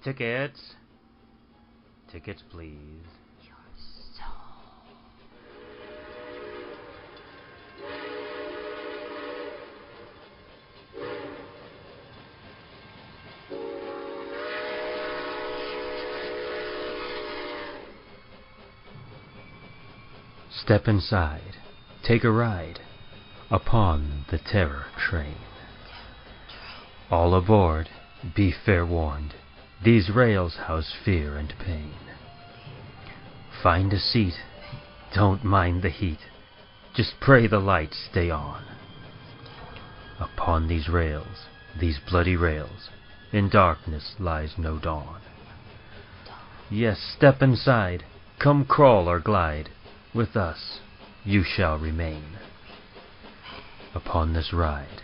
Tickets. Tickets, please. Step inside, take a ride upon the Terror Train. All aboard, be fair warned, these rails house fear and pain. Find a seat, don't mind the heat, just pray the lights stay on. Upon these rails, these bloody rails, in darkness lies no dawn. Yes, step inside, come crawl or glide, with us you shall remain. Upon this ride,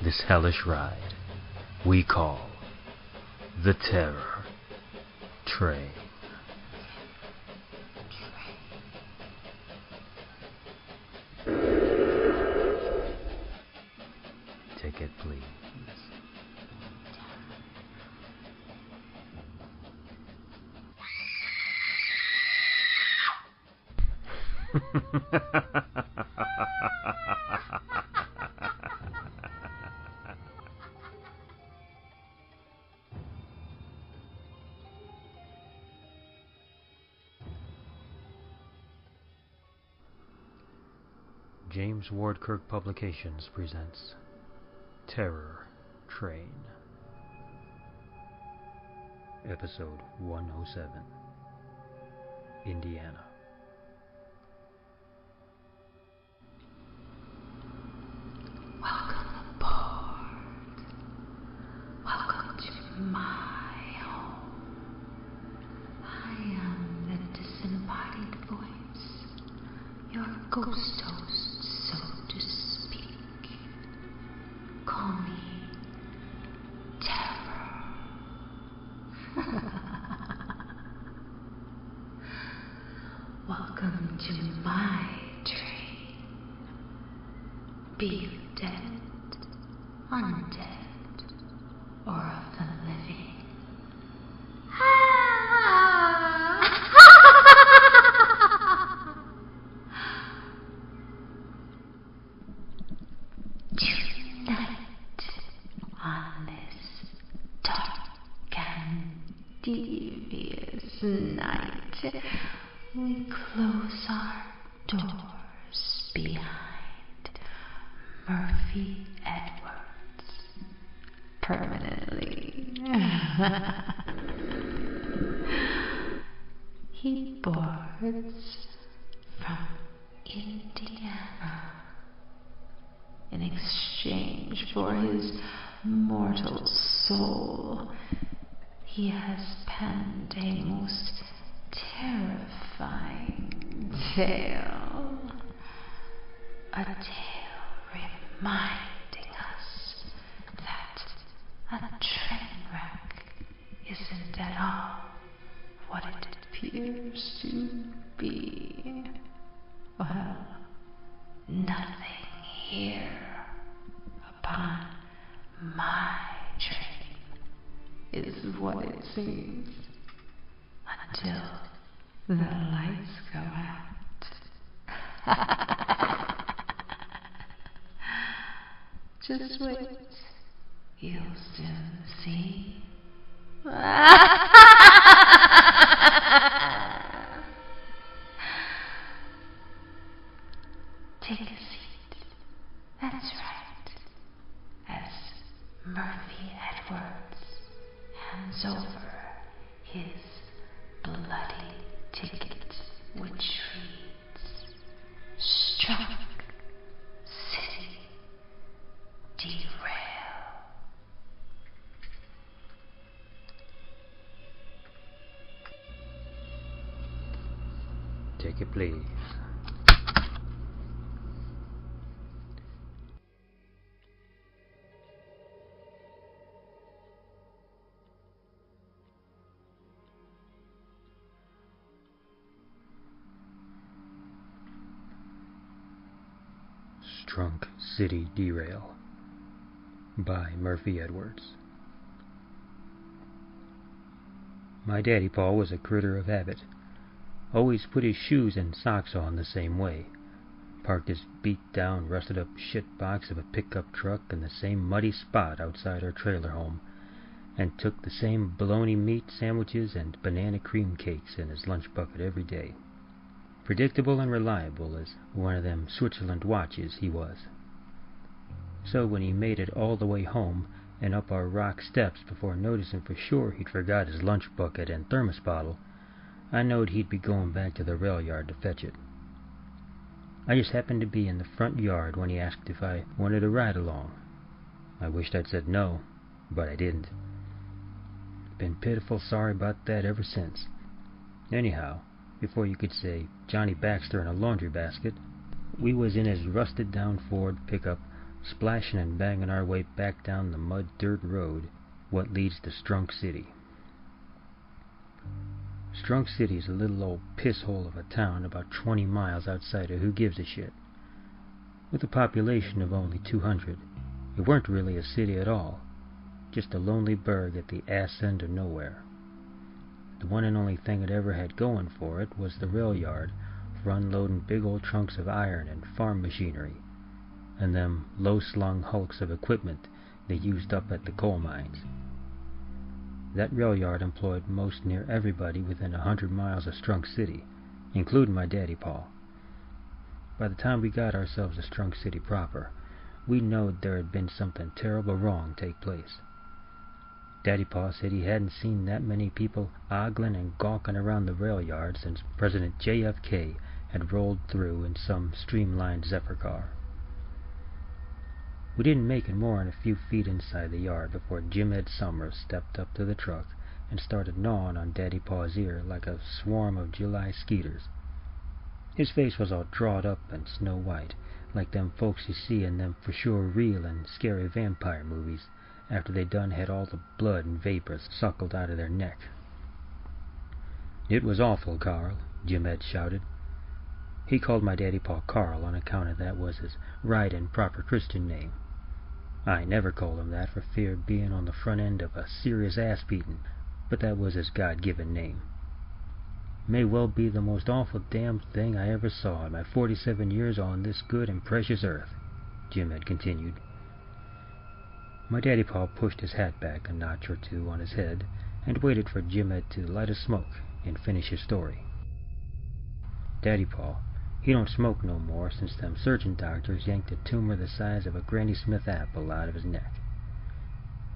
this hellish ride, we call the Terror Train. Ticket, please. James Ward Kirk Publications presents Terror Train, Episode 107, Indiana. Welcome aboard. Welcome to my home. I am the disembodied voice, your ghost host, so to speak. Call me Terror. Welcome to my train. Be you dead, undead, or of the living. Tonight, on this dark and devious night, we close our doors behind Murphy Edwards permanently. He boards from Indiana. In exchange for his mortal soul, he has penned a most terrifying tale. A tale reminding us that a train wreck isn't at all what it appears to be. Well, nothing here upon my train is what it seems until the lights go out. Just wait, you'll soon see. Take a seat. That's right. As Murphy Edwards hands over his bloody ticket, which reads Strunke City Derail. Take it, please. Strunke City Derail by Murphy Edwards. My daddy-paw was a critter of habit. Always put his shoes and socks on the same way. Parked his beat-down, rusted-up shit-box of a pickup truck in the same muddy spot outside our trailer home, and took the same bologna meat sandwiches and banana cream cakes in his lunch bucket every day. Predictable and reliable as one of them Switzerland watches he was. So when he made it all the way home and up our rock steps before noticing for sure he'd forgot his lunch bucket and thermos bottle, I knowed he'd be going back to the rail yard to fetch it. I just happened to be in the front yard when he asked if I wanted to ride along. I wished I'd said no, but I didn't. Been pitiful sorry about that ever since. Anyhow, before you could say Johnny Baxter in a laundry basket, we was in his rusted-down Ford pickup, splashing and banging our way back down the mud-dirt road what leads to Strunke City. Strunke City is a little old piss-hole of a town about 20 miles outside of Who Gives a Shit. With a population of only 200, it weren't really a city at all, just a lonely burg at the ass end of nowhere. The one and only thing it ever had going for it was the rail yard for unloading big old trunks of iron and farm machinery, and them low-slung hulks of equipment they used up at the coal mines. That rail yard employed most near everybody within 100 miles of Strunke City, including my daddy-paw. By the time we got ourselves to Strunke City proper, we knowed there had been something terrible wrong take place. Daddy-paw said he hadn't seen that many people ogling and gawking around the rail yard since President JFK had rolled through in some streamlined Zephyr car. We didn't make it more than a few feet inside the yard before Jim Ed Summers stepped up to the truck and started gnawing on Daddy-paw's ear like a swarm of July skeeters. His face was all drawed up and snow-white, like them folks you see in them for sure real and scary vampire movies, after they done had all the blood and vapors suckled out of their neck. "It was awful, Carl," Jim Ed shouted. He called my daddy-paw Carl on account of that was his right and proper Christian name. I never called him that for fear of being on the front end of a serious ass-beating, but that was his God-given name. May well be the most awful damned thing I ever saw in my 47 years on this good and precious earth, Jim had continued. My daddy-paw pushed his hat back a notch or two on his head and waited for Jim Ed to light a smoke and finish his story. Daddy-paw, he don't smoke no more since them surgeon doctors yanked a tumor the size of a Granny Smith apple out of his neck.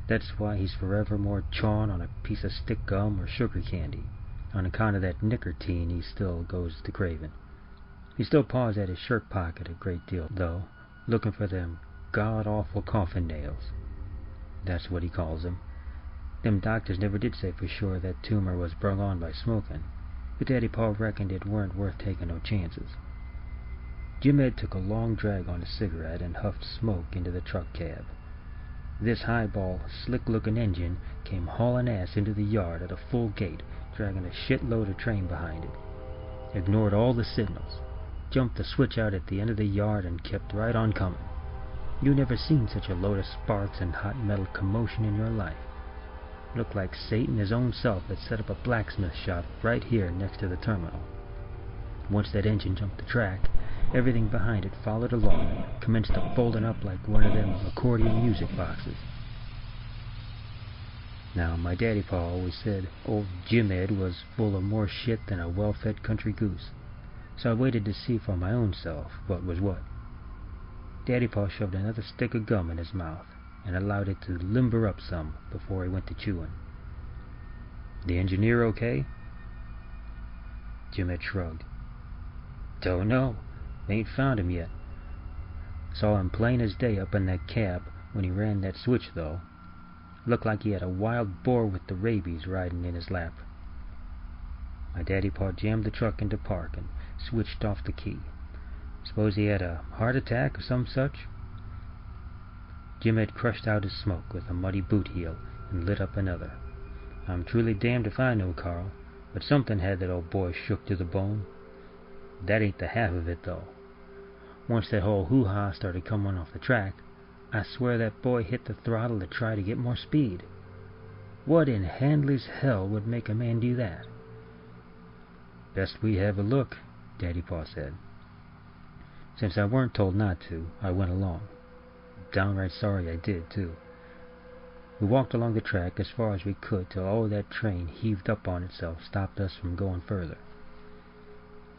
That's why he's forevermore chawing on a piece of stick gum or sugar candy, on account of that nicotine he still goes to craving. He still paws at his shirt pocket a great deal, though, looking for them god-awful coffin nails. That's what he calls them. Them doctors never did say for sure that tumor was brung on by smoking, but Daddy-paw reckoned it weren't worth taking no chances. Jim Ed took a long drag on his cigarette and huffed smoke into the truck cab. This highball, slick-looking engine came hauling ass into the yard at a full gait, dragging a shitload of train behind it. Ignored all the signals, jumped the switch out at the end of the yard, and kept right on coming. You never seen such a load of sparks and hot metal commotion in your life. Looked like Satan his own self had set up a blacksmith shop right here next to the terminal. Once that engine jumped the track, everything behind it followed along and commenced to folding up like one of them accordion music boxes. Now, my daddy-paw always said old Jim Ed was full of more shit than a well-fed country goose, so I waited to see for my own self what was what. Daddy-paw shoved another stick of gum in his mouth and allowed it to limber up some before he went to chewing. "The engineer okay?" Jim Ed shrugged. "Don't know. Ain't found him yet. Saw him plain as day up in that cab when he ran that switch, though. Looked like he had a wild boar with the rabies riding in his lap." My daddy-paw jammed the truck into park and switched off the key. Suppose he had a heart attack or some such? Jim had crushed out his smoke with a muddy boot heel and lit up another. "I'm truly damned if I know, Carl, but something had that old boy shook to the bone. That ain't the half of it, though. Once that whole hoo-ha started coming off the track, I swear that boy hit the throttle to try to get more speed. What in Handley's hell would make a man do that? Best we have a look, Daddy Paul said. Since I weren't told not to, I went along. Downright sorry I did, too. We walked along the track as far as we could till all that train heaved up on itself stopped us from going further.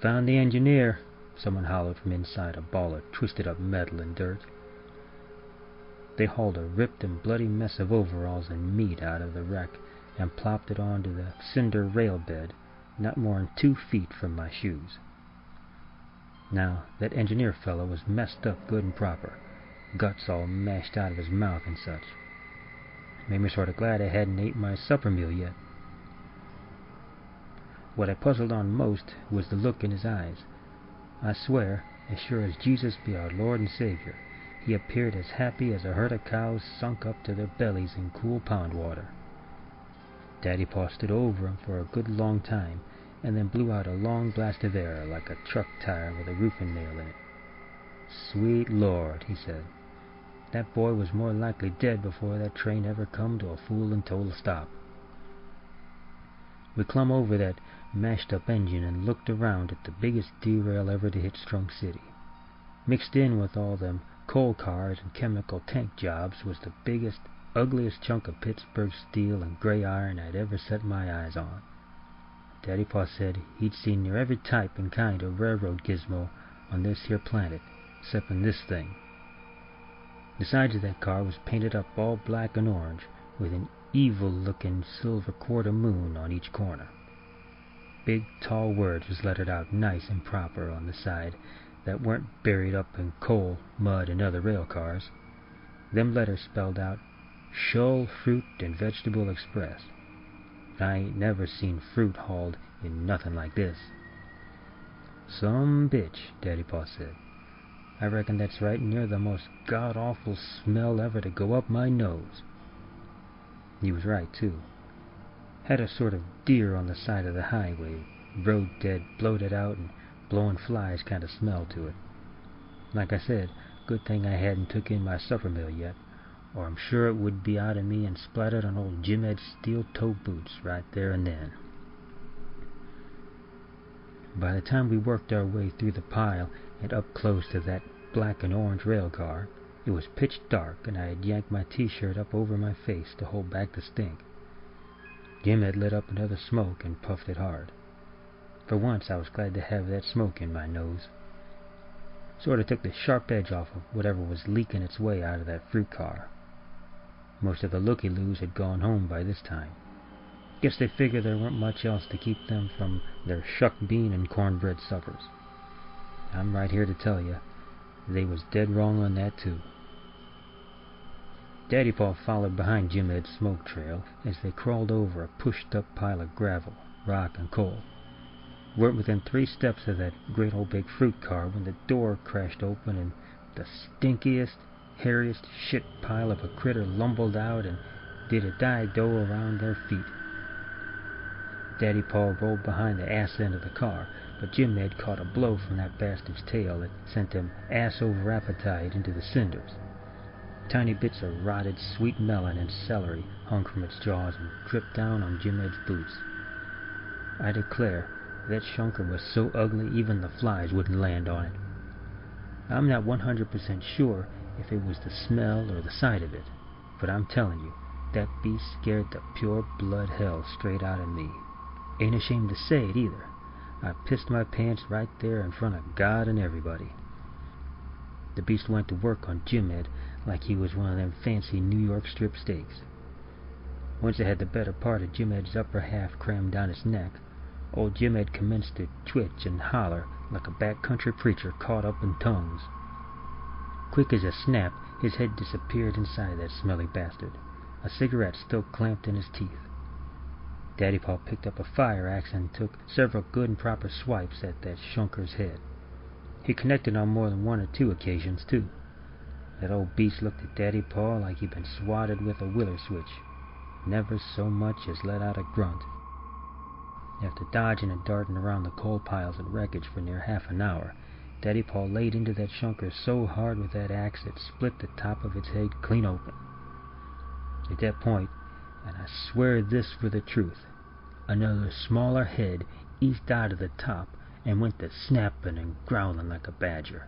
Found the engineer, someone hollered from inside a ball of twisted-up metal and dirt. They hauled a ripped and bloody mess of overalls and meat out of the wreck and plopped it onto the cinder rail bed, not more than 2 feet from my shoes. Now, that engineer fellow was messed up good and proper, guts all mashed out of his mouth and such. Made me sort of glad I hadn't ate my supper meal yet. What I puzzled on most was the look in his eyes. I swear, as sure as Jesus be our Lord and Savior, he appeared as happy as a herd of cows sunk up to their bellies in cool pond water. Daddy Paul stood over him for a good long time, and then blew out a long blast of air like a truck tire with a roofing nail in it. "Sweet Lord," he said. "That boy was more likely dead before that train ever come to a fool and told a stop." We clumb over that mashed-up engine and looked around at the biggest derail ever to hit Strunke City. Mixed in with all them coal cars and chemical tank jobs was the biggest, ugliest chunk of Pittsburgh steel and gray iron I'd ever set my eyes on. Daddy Paul said he'd seen near every type and kind of railroad gizmo on this here planet, exceptin' this thing. The sides of that car was painted up all black and orange, with an evil-looking silver quarter moon on each corner. Big, tall words was lettered out nice and proper on the side that weren't buried up in coal, mud, and other rail cars. Them letters spelled out, "Shull Fruit and Vegetable Express." I ain't never seen fruit hauled in nothing like this. "Some bitch," Daddy Paul said. "I reckon that's right near the most god-awful smell ever to go up my nose." He was right, too. Had a sort of deer on the side of the highway, road dead, bloated out, and blowing flies kind of smell to it. Like I said, good thing I hadn't took in my supper meal yet, or I'm sure it would be out of me and splattered on old Jim Ed's steel-toe boots right there and then. By the time we worked our way through the pile and up close to that black and orange rail car, it was pitch dark, and I had yanked my t-shirt up over my face to hold back the stink. Jim had lit up another smoke and puffed it hard. For once I was glad to have that smoke in my nose. Sort of took the sharp edge off of whatever was leaking its way out of that fruit car. Most of the looky-loos had gone home by this time. Guess they figured there weren't much else to keep them from their shuck bean and cornbread suppers. I'm right here to tell you, they was dead wrong on that too. Daddy Paul followed behind Jim Ed's smoke trail as they crawled over a pushed-up pile of gravel, rock, and coal. Weren't within 3 steps of that great old big fruit car when the door crashed open and the stinkiest, hairiest shit pile of a critter lumbled out and did a dive-do around their feet. Daddy Paul rolled behind the ass end of the car, but Jim Ed caught a blow from that bastard's tail that sent him ass over appetite into the cinders. Tiny bits of rotted sweet melon and celery hung from its jaws and dripped down on Jim Ed's boots. I declare, that shunker was so ugly even the flies wouldn't land on it. I'm not 100% sure if it was the smell or the sight of it, but I'm telling you, that beast scared the pure blood hell straight out of me. Ain't ashamed to say it either. I pissed my pants right there in front of God and everybody. The beast went to work on Jim Ed like he was one of them fancy New York strip steaks. Once it had the better part of Jim Ed's upper half crammed down his neck, old Jim Ed commenced to twitch and holler like a backcountry preacher caught up in tongues. Quick as a snap, his head disappeared inside that smelly bastard, a cigarette still clamped in his teeth. Daddy Paul picked up a fire axe and took several good and proper swipes at that shunker's head. He connected on more than 1 or 2 occasions, too. That old beast looked at Daddy Paul like he'd been swatted with a willer switch. Never so much as let out a grunt. After dodging and darting around the coal piles and wreckage for near half an hour, Daddy Paul laid into that shunker so hard with that axe it split the top of its head clean open. At that point, and I swear this for the truth. Another smaller head eased out of the top and went to snapping and growling like a badger.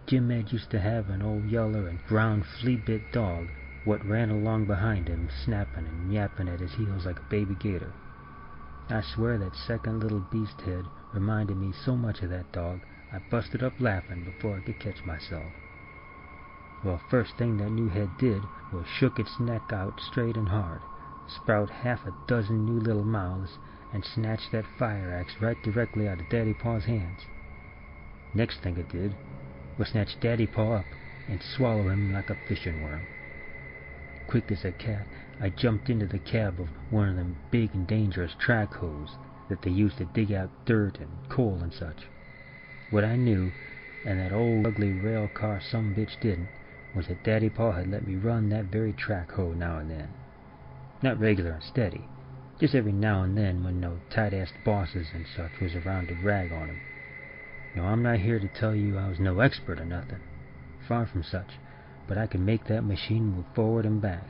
Jim Ed used to have an old yeller and brown flea-bit dog what ran along behind him, snapping and yapping at his heels like a baby gator. I swear that second little beast head reminded me so much of that dog, I busted up laughing before I could catch myself. Well, first thing that new head did was shook its neck out straight and hard, sprout half a dozen new little mouths, and snatched that fire axe right directly out of Daddy Paw's hands. Next thing it did was snatch Daddy Paw up and swallow him like a fishing worm. Quick as a cat, I jumped into the cab of one of them big and dangerous track hoes that they used to dig out dirt and coal and such. What I knew, and that old ugly rail car sumbitch didn't, was that Daddy Paw had let me run that very track hoe now and then. Not regular and steady, just every now and then when no tight-assed bosses and such was around to rag on him. Now, I'm not here to tell you I was no expert or nothing. Far from such, but I could make that machine move forward and back,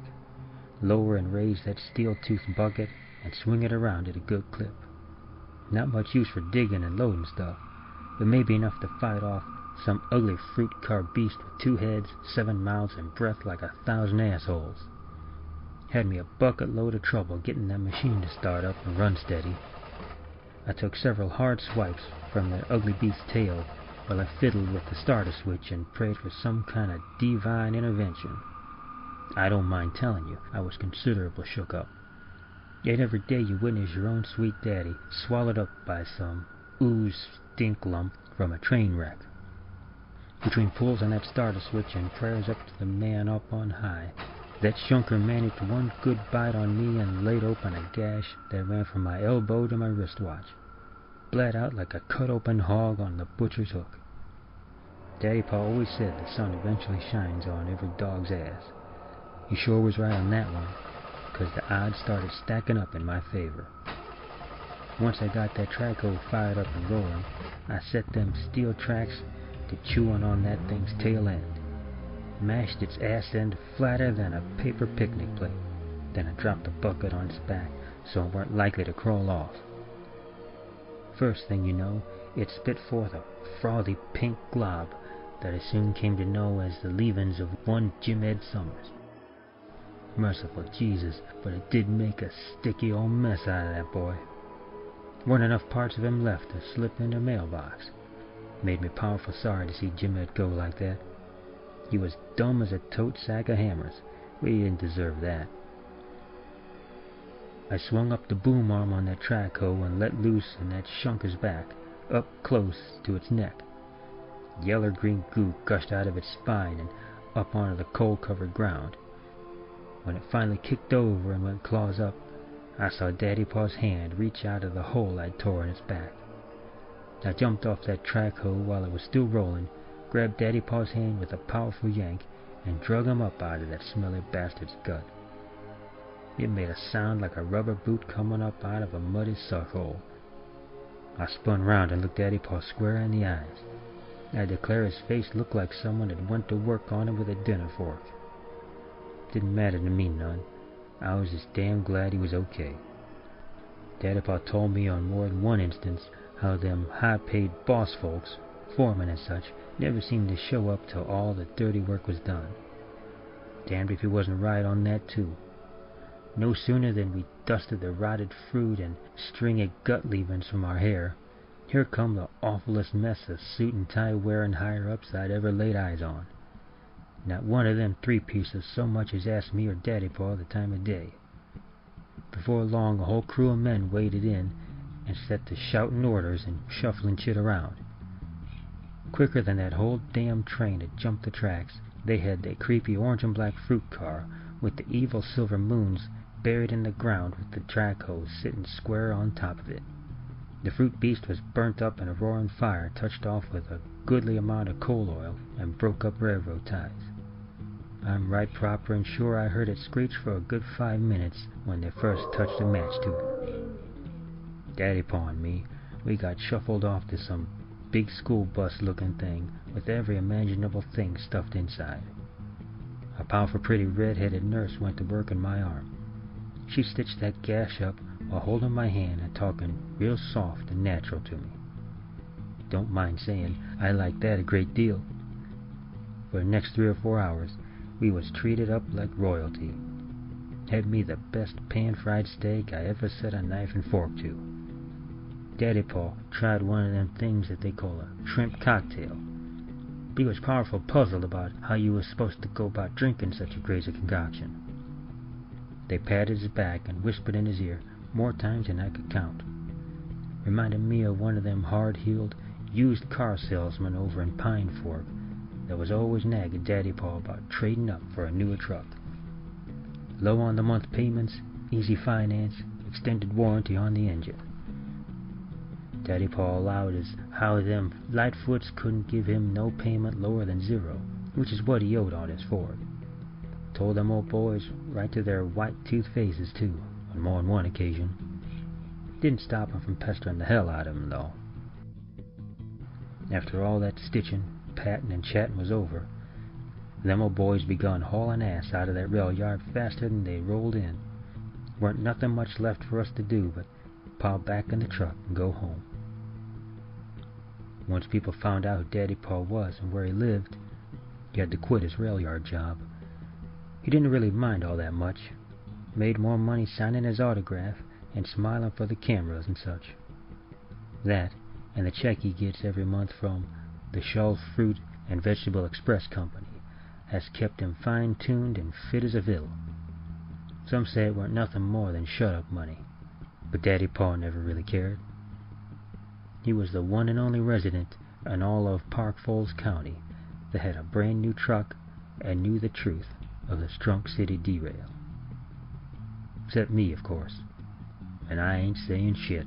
lower and raise that steel-toothed bucket, and swing it around at a good clip. Not much use for digging and loading stuff, but maybe enough to fight off some ugly fruit car beast with 2 heads, 7 mouths, and breath like 1,000 assholes. Had me a bucket load of trouble getting that machine to start up and run steady. I took several hard swipes from that ugly beast's tail while I fiddled with the starter switch and prayed for some kind of divine intervention. I don't mind telling you, I was considerable shook up. Yet every day you witness your own sweet daddy swallowed up by some ooze stink lump from a train wreck. Between pulls on that starter switch and prayers up to the man up on high, that shunker managed one good bite on me and laid open a gash that ran from my elbow to my wristwatch. Bled out like a cut-open hog on the butcher's hook. Daddy Pa always said the sun eventually shines on every dog's ass. He sure was right on that one, 'cause the odds started stacking up in my favor. Once I got that track hoe fired up and rolling, I set them steel tracks to chewing on that thing's tail end. Mashed its ass end flatter than a paper picnic plate. Then I dropped the bucket on its back so it weren't likely to crawl off. First thing you know, it spit forth a frothy pink glob that I soon came to know as the leavings of one Jim Ed Summers. Merciful Jesus, but it did make a sticky old mess out of that boy. Weren't enough parts of him left to slip in the mailbox. Made me powerful sorry to see Jim Ed go like that. He was dumb as a tote sack of hammers. We didn't deserve that. I swung up the boom arm on that track hoe and let loose in that shunker's back, up close to its neck. Yeller green goo gushed out of its spine and up onto the coal-covered ground. When it finally kicked over and went claws up, I saw Daddy Paw's hand reach out of the hole I'd tore in its back. I jumped off that track hoe while it was still rolling, grabbed Daddy Paw's hand with a powerful yank, and drug him up out of that smelly bastard's gut. It made a sound like a rubber boot coming up out of a muddy suck hole. I spun round and looked Daddy Paw square in the eyes. I declare his face looked like someone had went to work on him with a dinner fork. Didn't matter to me none. I was just damn glad he was okay. Daddy Pa told me on more than one instance how them high-paid boss folks, foremen and such, never seemed to show up till all the dirty work was done. Damned if he wasn't right on that too. No sooner than we dusted the rotted fruit and stringy gut leavings from our hair, here come the awfulest mess of suit and tie wearing higher-ups I'd ever laid eyes on. Not one of them 3-piecers so much as asked me or Daddy Pa the time of day. Before long, a whole crew of men waded in and set to shouting orders and shuffling shit around. Quicker than that whole damn train had jumped the tracks, they had that creepy orange and black fruit car with the evil silver moons buried in the ground with the track hose sitting square on top of it. The fruit beast was burnt up in a roaring fire touched off with a goodly amount of coal oil and broke up railroad ties. I'm right proper and sure I heard it screech for a good 5 minutes when they first touched a match to it. Daddy Pa and me, we got shuffled off to some big school bus looking thing with every imaginable thing stuffed inside. A powerful pretty red-headed nurse went to work on my arm. She stitched that gash up while holding my hand and talking real soft and natural to me. Don't mind saying I liked that a great deal. For the next 3 or 4 hours, we was treated up like royalty. Had me the best pan-fried steak I ever set a knife and fork to. Daddy Paul tried one of them things that they call a shrimp cocktail. He was powerful puzzled about how you was supposed to go about drinking such a crazy concoction. They patted his back and whispered in his ear more times than I could count. Reminded me of one of them hard-heeled, used car salesmen over in Pine Fork that was always nagging Daddy Paul about trading up for a newer truck. Low on the month payments, easy finance, extended warranty on the engine. Daddy Paul allowed us how them Lightfoots couldn't give him no payment lower than 0, which is what he owed on his Ford. Told them old boys right to their white-toothed faces, too, on more than one occasion. Didn't stop him from pestering the hell out of him, though. After all that stitching, patting, and chatting was over, them old boys begun hauling ass out of that rail yard faster than they rolled in. Weren't nothing much left for us to do but pile back in the truck and go home. Once people found out who Daddy Paul was and where he lived, he had to quit his rail yard job. He didn't really mind all that much. Made more money signing his autograph and smiling for the cameras and such. That, and the check he gets every month from the Schutz Fruit and Vegetable Express Company, has kept him fine-tuned and fit as a fiddle. Some say it weren't nothing more than shut-up money, but Daddy Paul never really cared. He was the one and only resident in all of Park Falls County that had a brand new truck and knew the truth of the Strunke City Derail. Except me, of course, and I ain't saying shit.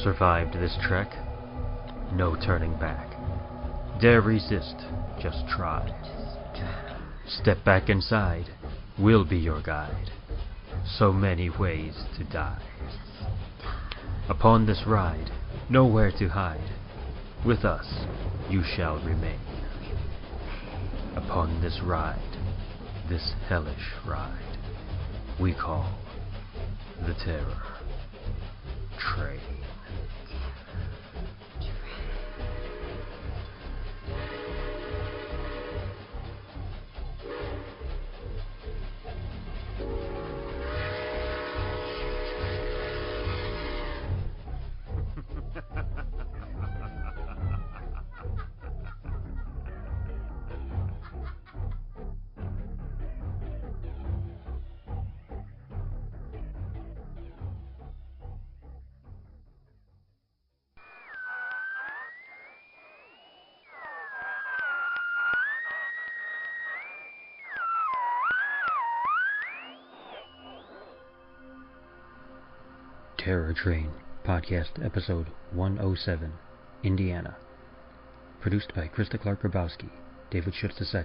Survived this trek? No turning back. Dare resist, just try. Step back inside, we'll be your guide. So many ways to die. Upon this ride, nowhere to hide. With us, you shall remain. Upon this ride, this hellish ride, we call the Terror Train. Terror Train, Podcast Episode 107, Indiana. Produced by Krista Clark Grabowski, David Schutz II,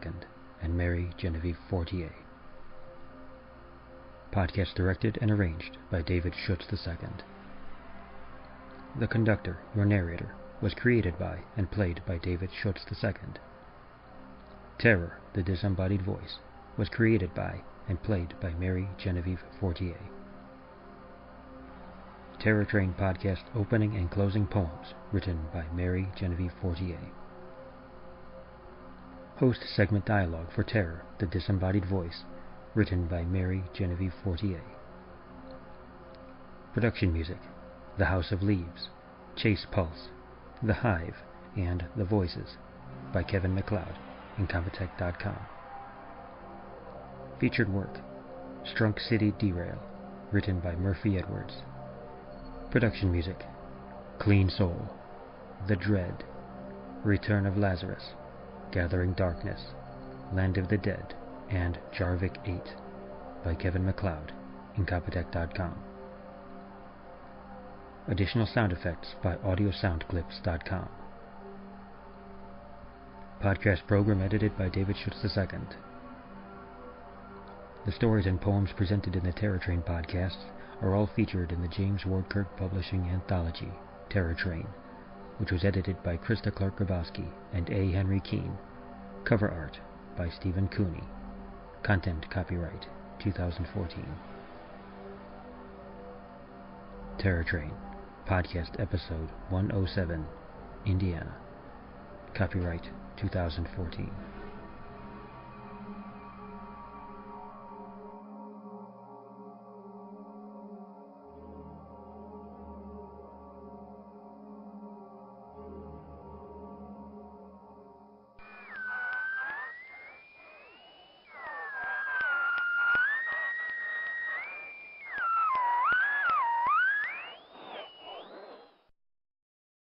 and Mary Genevieve Fortier. Podcast directed and arranged by David Schutz II. The conductor, your narrator, was created by and played by David Schutz II. Terror, the disembodied voice, was created by and played by Mary Genevieve Fortier. Terror Train Podcast opening and closing poems written by Mary Genevieve Fortier. Host segment dialogue for Terror, the disembodied voice, written by Mary Genevieve Fortier. Production music: The House of Leaves, Chase Pulse, The Hive, and The Voices by Kevin MacLeod, Incompetech.com. Featured work: Strunke City Derail, written by Murphy Edwards. Production music: Clean Soul, The Dread, Return of Lazarus, Gathering Darkness, Land of the Dead, and Jarvik 8 by Kevin MacLeod, Incompetech.com. Additional sound effects by AudioSoundClips.com. Podcast program edited by David Schutz II. The stories and poems presented in the Terror Train podcasts are all featured in the James Ward Kirk Publishing Anthology, Terror Train, which was edited by Krista Clark Grabowski and A. Henry Keene. Cover art by Stephen Cooney. Content copyright 2014. Terror Train, Podcast Episode 107, Indiana. Copyright 2014.